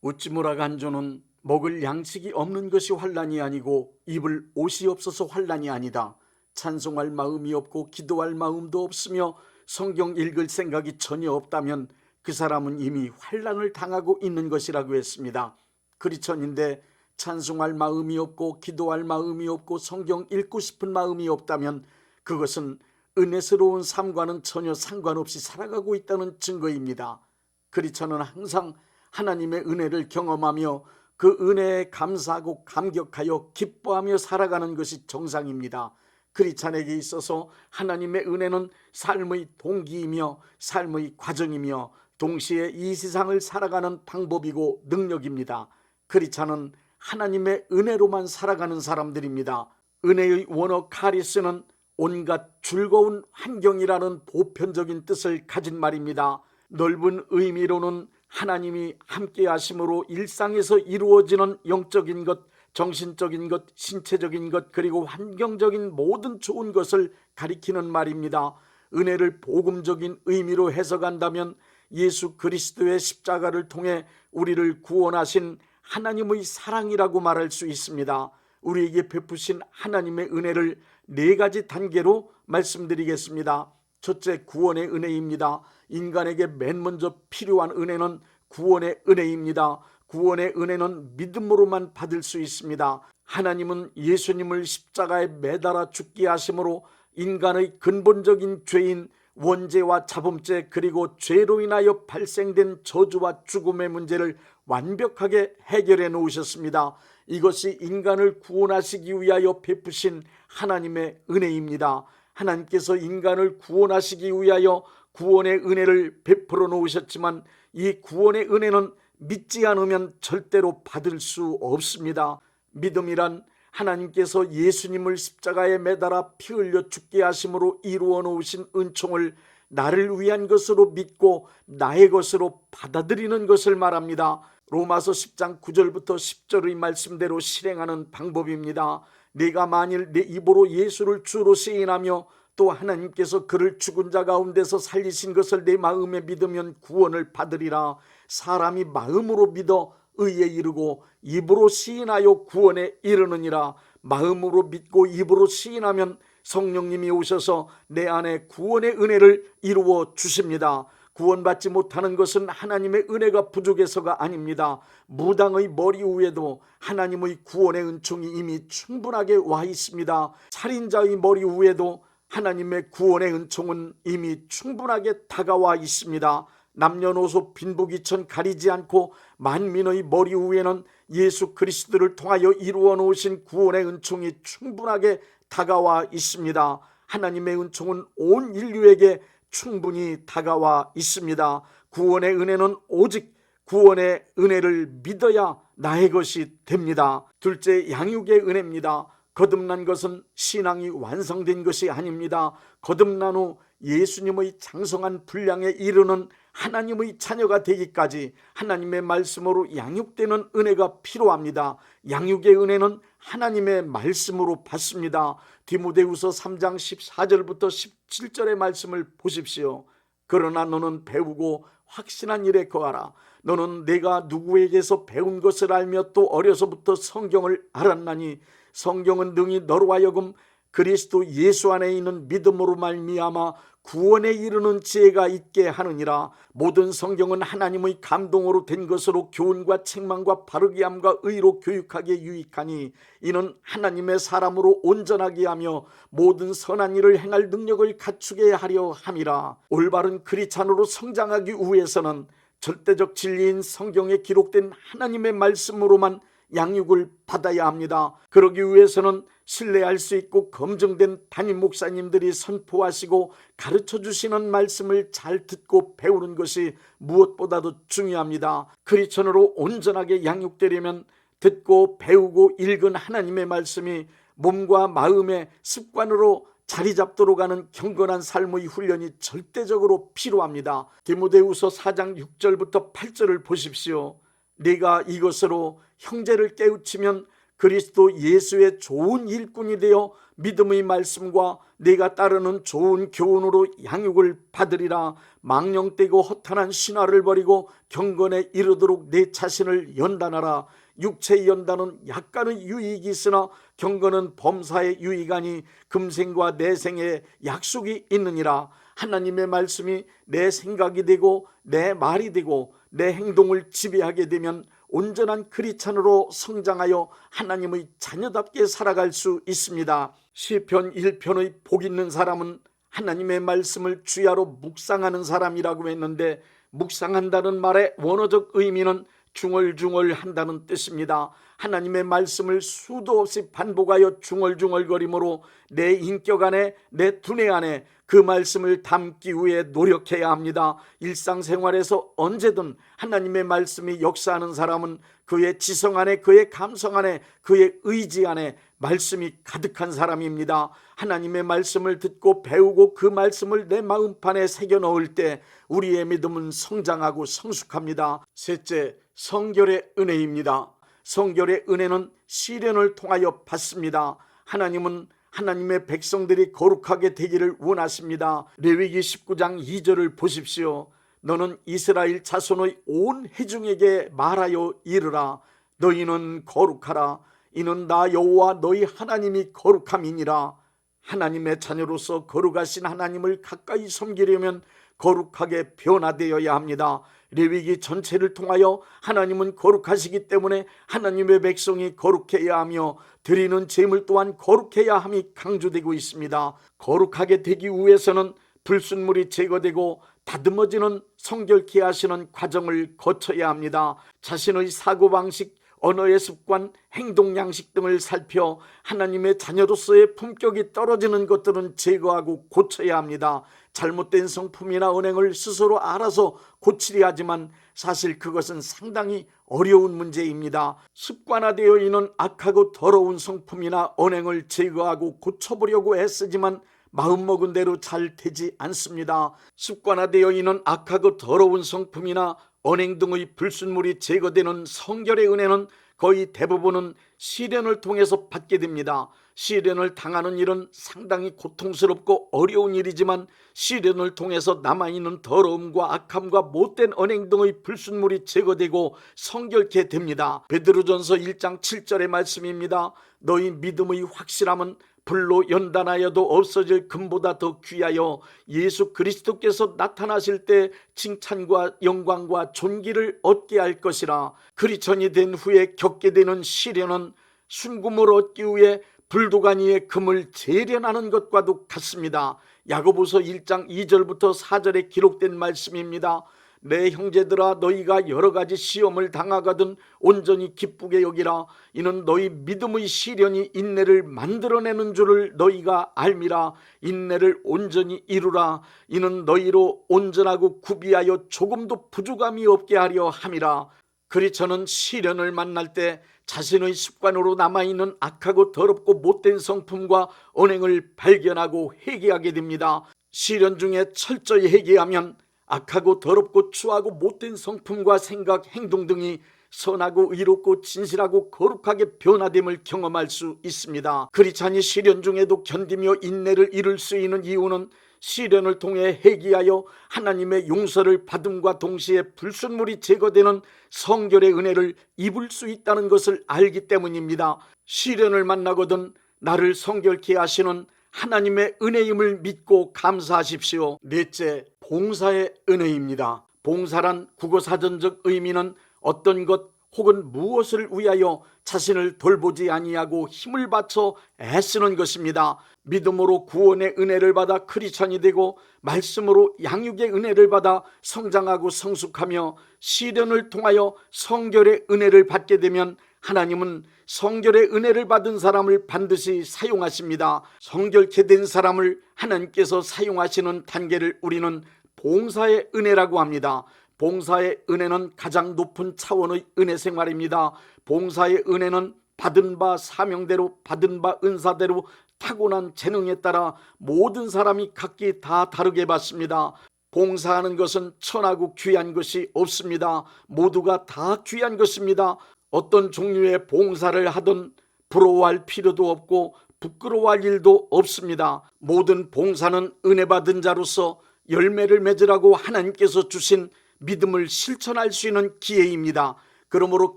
우찌무라 간조는 먹을 양식이 없는 것이 환난이 아니고 입을 옷이 없어서 환난이 아니다. 찬송할 마음이 없고 기도할 마음도 없으며 성경 읽을 생각이 전혀 없다면 그 사람은 이미 환난을 당하고 있는 것이라고 했습니다. 크리스천인데 찬송할 마음이 없고 기도할 마음이 없고 성경 읽고 싶은 마음이 없다면 그것은 은혜스러운 삶과는 전혀 상관없이 살아가고 있다는 증거입니다. 크리스천은 항상 하나님의 은혜를 경험하며 그 은혜에 감사하고 감격하여 기뻐하며 살아가는 것이 정상입니다. 크리스찬에게 있어서 하나님의 은혜는 삶의 동기이며 삶의 과정이며 동시에 이 세상을 살아가는 방법이고 능력입니다. 크리스찬은 하나님의 은혜로만 살아가는 사람들입니다. 은혜의 원어 카리스는 온갖 즐거운 환경이라는 보편적인 뜻을 가진 말입니다. 넓은 의미로는 하나님이 함께 하심으로 일상에서 이루어지는 영적인 것, 정신적인 것, 신체적인 것, 그리고 환경적인 모든 좋은 것을 가리키는 말입니다. 은혜를 복음적인 의미로 해석한다면 예수 그리스도의 십자가를 통해 우리를 구원하신 하나님의 사랑이라고 말할 수 있습니다. 우리에게 베푸신 하나님의 은혜를 네 가지 단계로 말씀드리겠습니다. 첫째, 구원의 은혜입니다. 인간에게 맨 먼저 필요한 은혜는 구원의 은혜입니다. 구원의 은혜는 믿음으로만 받을 수 있습니다. 하나님은 예수님을 십자가에 매달아 죽게 하심으로 인간의 근본적인 죄인 원죄와 자범죄 그리고 죄로 인하여 발생된 저주와 죽음의 문제를 완벽하게 해결해 놓으셨습니다. 이것이 인간을 구원하시기 위하여 베푸신 하나님의 은혜입니다. 하나님께서 인간을 구원하시기 위하여 구원의 은혜를 베풀어 놓으셨지만 이 구원의 은혜는 믿지 않으면 절대로 받을 수 없습니다. 믿음이란 하나님께서 예수님을 십자가에 매달아 피 흘려 죽게 하심으로 이루어 놓으신 은총을 나를 위한 것으로 믿고 나의 것으로 받아들이는 것을 말합니다. 로마서 10장 9절부터 10절의 말씀대로 실행하는 방법입니다. 내가 만일 내 입으로 예수를 주로 시인하며 또 하나님께서 그를 죽은 자 가운데서 살리신 것을 내 마음에 믿으면 구원을 받으리라. 사람이 마음으로 믿어 의에 이르고 입으로 시인하여 구원에 이르느니라. 마음으로 믿고 입으로 시인하면 성령님이 오셔서 내 안에 구원의 은혜를 이루어 주십니다. 구원받지 못하는 것은 하나님의 은혜가 부족해서가 아닙니다. 무당의 머리 위에도 하나님의 구원의 은총이 이미 충분하게 와 있습니다. 살인자의 머리 위에도 하나님의 구원의 은총은 이미 충분하게 다가와 있습니다. 남녀노소 빈부귀천 가리지 않고 만민의 머리 위에는 예수 그리스도를 통하여 이루어 놓으신 구원의 은총이 충분하게 다가와 있습니다. 하나님의 은총은 온 인류에게 충분히 다가와 있습니다. 구원의 은혜는 오직 구원의 은혜를 믿어야 나의 것이 됩니다. 둘째, 양육의 은혜입니다. 거듭난 것은 신앙이 완성된 것이 아닙니다. 거듭난 후 예수님의 장성한 분량에 이르는 하나님의 자녀가 되기까지 하나님의 말씀으로 양육되는 은혜가 필요합니다. 양육의 은혜는 하나님의 말씀으로 받습니다. 디모데후서 3장 14절부터 17절의 말씀을 보십시오. 그러나 너는 배우고 확신한 일에 거하라. 너는 내가 누구에게서 배운 것을 알며 또 어려서부터 성경을 알았나니 성경은 능히 너로 하여금 그리스도 예수 안에 있는 믿음으로 말미암아 구원에 이르는 지혜가 있게 하느니라. 모든 성경은 하나님의 감동으로 된 것으로 교훈과 책망과 바르게 함과 의로 교육하기에 유익하니 이는 하나님의 사람으로 온전하게 하며 모든 선한 일을 행할 능력을 갖추게 하려 함이라. 올바른 크리스찬으로 성장하기 위해서는 절대적 진리인 성경에 기록된 하나님의 말씀으로만 양육을 받아야 합니다. 그러기 위해서는 신뢰할 수 있고 검증된 담임 목사님들이 선포하시고 가르쳐 주시는 말씀을 잘 듣고 배우는 것이 무엇보다도 중요합니다. 크리스천으로 온전하게 양육되려면 듣고 배우고 읽은 하나님의 말씀이 몸과 마음의 습관으로 자리 잡도록 하는 경건한 삶의 훈련이 절대적으로 필요합니다. 디모데후서 4장 6절부터 8절을 보십시오. 네가 이것으로 형제를 깨우치면 그리스도 예수의 좋은 일꾼이 되어 믿음의 말씀과 내가 따르는 좋은 교훈으로 양육을 받으리라. 망령되고 허탄한 신화를 버리고 경건에 이르도록 내 자신을 연단하라. 육체의 연단은 약간의 유익이 있으나 경건은 범사의 유익하니 금생과 내생에 약속이 있느니라. 하나님의 말씀이 내 생각이 되고 내 말이 되고 내 행동을 지배하게 되면 온전한 크리스찬으로 성장하여 하나님의 자녀답게 살아갈 수 있습니다. 시편 1편의 복 있는 사람은 하나님의 말씀을 주야로 묵상하는 사람이라고 했는데, 묵상한다는 말의 원어적 의미는 중얼중얼 한다는 뜻입니다. 하나님의 말씀을 수도 없이 반복하여 중얼중얼거림으로 내 인격 안에, 내 두뇌 안에 그 말씀을 담기 위해 노력해야 합니다. 일상생활에서 언제든 하나님의 말씀이 역사하는 사람은 그의 지성 안에, 그의 감성 안에, 그의 의지 안에 말씀이 가득한 사람입니다. 하나님의 말씀을 듣고 배우고 그 말씀을 내 마음판에 새겨 넣을 때 우리의 믿음은 성장하고 성숙합니다. 셋째, 성결의 은혜입니다. 성결의 은혜는 시련을 통하여 받습니다. 하나님은 하나님의 백성들이 거룩하게 되기를 원하십니다. 레위기 19장 2절을 보십시오. 너는 이스라엘 자손의 온 회중에게 말하여 이르라. 너희는 거룩하라. 이는 나 여호와 너희 하나님이 거룩함이니라. 하나님의 자녀로서 거룩하신 하나님을 가까이 섬기려면 거룩하게 변화되어야 합니다. 레위기 전체를 통하여 하나님은 거룩하시기 때문에 하나님의 백성이 거룩해야 하며 드리는 제물 또한 거룩해야 함이 강조되고 있습니다. 거룩하게 되기 위해서는 불순물이 제거되고 다듬어지는 성결케 하시는 과정을 거쳐야 합니다. 자신의 사고방식, 언어의 습관, 행동 양식 등을 살펴 하나님의 자녀로서의 품격이 떨어지는 것들은 제거하고 고쳐야 합니다. 잘못된 성품이나 언행을 스스로 알아서 고치려 하지만 사실 그것은 상당히 어려운 문제입니다. 습관화되어 있는 악하고 더러운 성품이나 언행을 제거하고 고쳐보려고 애쓰지만 마음먹은 대로 잘 되지 않습니다. 습관화되어 있는 악하고 더러운 성품이나 언행 등의 불순물이 제거되는 성결의 은혜는 거의 대부분은 시련을 통해서 받게 됩니다. 시련을 당하는 일은 상당히 고통스럽고 어려운 일이지만 시련을 통해서 남아있는 더러움과 악함과 못된 언행 등의 불순물이 제거되고 성결케 됩니다. 베드로전서 1장 7절의 말씀입니다. 너희 믿음의 확실함은 불로 연단하여도 없어질 금보다 더 귀하여 예수 그리스도께서 나타나실 때 칭찬과 영광과 존귀를 얻게 할 것이라. 크리스천이 된 후에 겪게 되는 시련은 순금을 얻기 위해 불도가니에 금을 재련하는 것과도 같습니다. 야고보서 1장 2절부터 4절에 기록된 말씀입니다. 내 형제들아, 너희가 여러 가지 시험을 당하거든 온전히 기쁘게 여기라. 이는 너희 믿음의 시련이 인내를 만들어내는 줄을 너희가 알미라. 인내를 온전히 이루라. 이는 너희로 온전하고 구비하여 조금도 부족함이 없게 하려 함이라. 그리스도는 시련을 만날 때 자신의 습관으로 남아있는 악하고 더럽고 못된 성품과 언행을 발견하고 회개하게 됩니다. 시련 중에 철저히 회개하면 악하고 더럽고 추하고 못된 성품과 생각, 행동 등이 선하고 의롭고 진실하고 거룩하게 변화됨을 경험할 수 있습니다. 크리스찬이 시련 중에도 견디며 인내를 이룰 수 있는 이유는 시련을 통해 회개하여 하나님의 용서를 받음과 동시에 불순물이 제거되는 성결의 은혜를 입을 수 있다는 것을 알기 때문입니다. 시련을 만나거든 나를 성결케 하시는 하나님의 은혜임을 믿고 감사하십시오. 넷째, 봉사의 은혜입니다. 봉사란 국어사전적 의미는 어떤 것 혹은 무엇을 위하여 자신을 돌보지 아니하고 힘을 바쳐 애쓰는 것입니다. 믿음으로 구원의 은혜를 받아 크리스천이 되고 말씀으로 양육의 은혜를 받아 성장하고 성숙하며 시련을 통하여 성결의 은혜를 받게 되면 하나님은 성결의 은혜를 받은 사람을 반드시 사용하십니다. 성결케 된 사람을 하나님께서 사용하시는 단계를 우리는 봉사의 은혜라고 합니다. 봉사의 은혜는 가장 높은 차원의 은혜 생활입니다. 봉사의 은혜는 받은 바 사명대로, 받은 바 은사대로 타고난 재능에 따라 모든 사람이 각기 다 다르게 받습니다. 봉사하는 것은 천하고 귀한 것이 없습니다. 모두가 다 귀한 것입니다. 어떤 종류의 봉사를 하든 부러워할 필요도 없고 부끄러워할 일도 없습니다. 모든 봉사는 은혜 받은 자로서 열매를 맺으라고 하나님께서 주신 믿음을 실천할 수 있는 기회입니다. 그러므로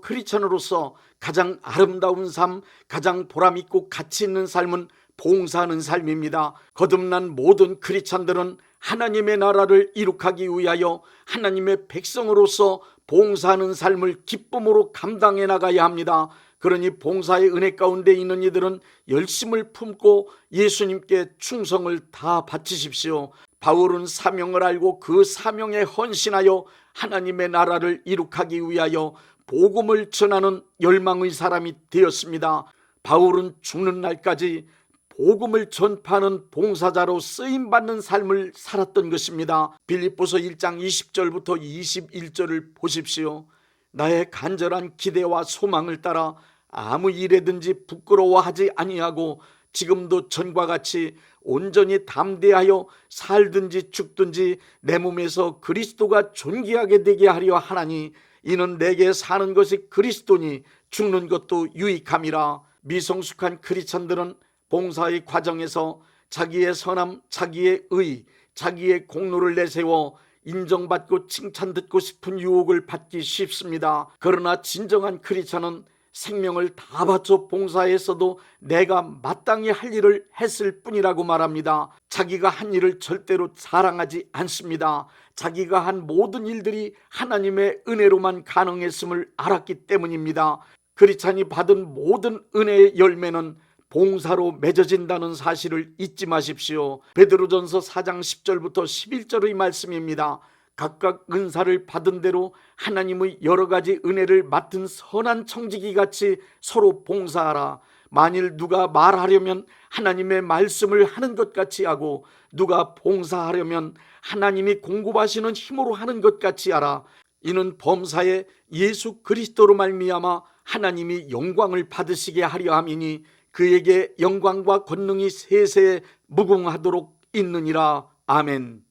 크리스천으로서 가장 아름다운 삶, 가장 보람있고 가치 있는 삶은 봉사하는 삶입니다. 거듭난 모든 크리스천들은 하나님의 나라를 이룩하기 위하여 하나님의 백성으로서 봉사하는 삶을 기쁨으로 감당해 나가야 합니다. 그러니 봉사의 은혜 가운데 있는 이들은 열심을 품고 예수님께 충성을 다 바치십시오. 바울은 사명을 알고 그 사명에 헌신하여 하나님의 나라를 이룩하기 위하여 복음을 전하는 열망의 사람이 되었습니다. 바울은 죽는 날까지 복음을 전파하는 봉사자로 쓰임받는 삶을 살았던 것입니다. 빌립보서 1장 20절부터 21절을 보십시오. 나의 간절한 기대와 소망을 따라 아무 일에든지 부끄러워하지 아니하고 지금도 전과 같이 온전히 담대하여 살든지 죽든지 내 몸에서 그리스도가 존귀하게 되게 하려 하나니 이는 내게 사는 것이 그리스도니 죽는 것도 유익함이라. 미성숙한 크리스천들은 봉사의 과정에서 자기의 선함, 자기의 의, 자기의 공로를 내세워 인정받고 칭찬 듣고 싶은 유혹을 받기 쉽습니다. 그러나 진정한 크리스천은 생명을 다 바쳐 봉사했어도 내가 마땅히 할 일을 했을 뿐이라고 말합니다. 자기가 한 일을 절대로 자랑하지 않습니다. 자기가 한 모든 일들이 하나님의 은혜로만 가능했음을 알았기 때문입니다. 크리스찬이 받은 모든 은혜의 열매는 봉사로 맺어진다는 사실을 잊지 마십시오. 베드로전서 4장 10절부터 11절의 말씀입니다. 각각 은사를 받은 대로 하나님의 여러 가지 은혜를 맡은 선한 청지기 같이 서로 봉사하라. 만일 누가 말하려면 하나님의 말씀을 하는 것 같이 하고 누가 봉사하려면 하나님이 공급하시는 힘으로 하는 것 같이 하라. 이는 범사에 예수 그리스도로 말미암아 하나님이 영광을 받으시게 하려 함이니 그에게 영광과 권능이 세세에 무궁하도록 있느니라. 아멘.